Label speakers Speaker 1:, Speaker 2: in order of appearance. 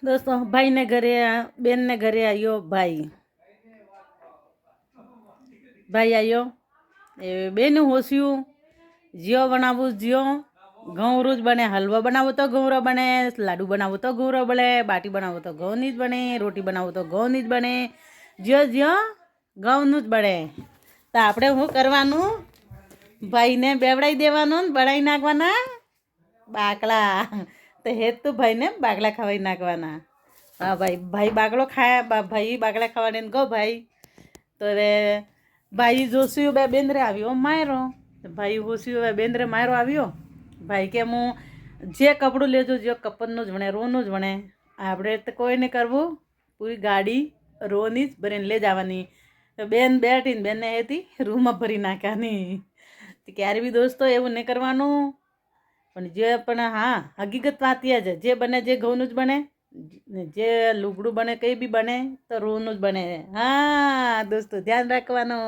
Speaker 1: દોસ્તો ભાઈને ઘરે બેનને ઘરે આવ્યો ભાઈ આવ્યો એ બેનું હોસ્યું જીઓ બનાવવું જીઓ ઘઉંરું જ બને હલવો બનાવો તો ઘઉંરો બને લાડુ બનાવો તો ઘઉંરો બને બાટી બનાવો તો ઘઉંની જ બને રોટી બનાવો તો ઘઉંની જ બને જ્યો ઘઉંનું જ બને તો આપણે શું કરવાનું ભાઈને બેવડાવી દેવાનું ને બનાવી નાખવાના બાકલા તો હેત તો ભાઈને બાકલા ખવાઈ નાખવાના હા ભાઈ બાકલો ખાયા ભાઈ બાકલા ખાવાને કહો ભાઈ તો હવે ભાઈ જોશું બે બેન્દ્રે આવ્યો માયરો ભાઈ હોસ્યું હવે બેન્દ્રે માયરો આવ્યો ભાઈ કે હું જે કપડું લેજો જે કપડનું જ વણે રોનું જ વણે આપણે તો કોઈને કરવું પૂરી ગાડી રોની જ ભરીને લઈ જવાની બેન બેઠીને બેનને હતી રૂમમાં ભરી નાખ્યાની ક્યારે બી દોસ્તો એવું નહીં કરવાનું પણ જે પણ હા હકીકત વાત એ છે જે બને જે ઘઉંનું જ બને ને જે લુગડું બને કંઈ બી બને તો રોનું જ બને હા દોસ્તો ધ્યાન રાખવાનું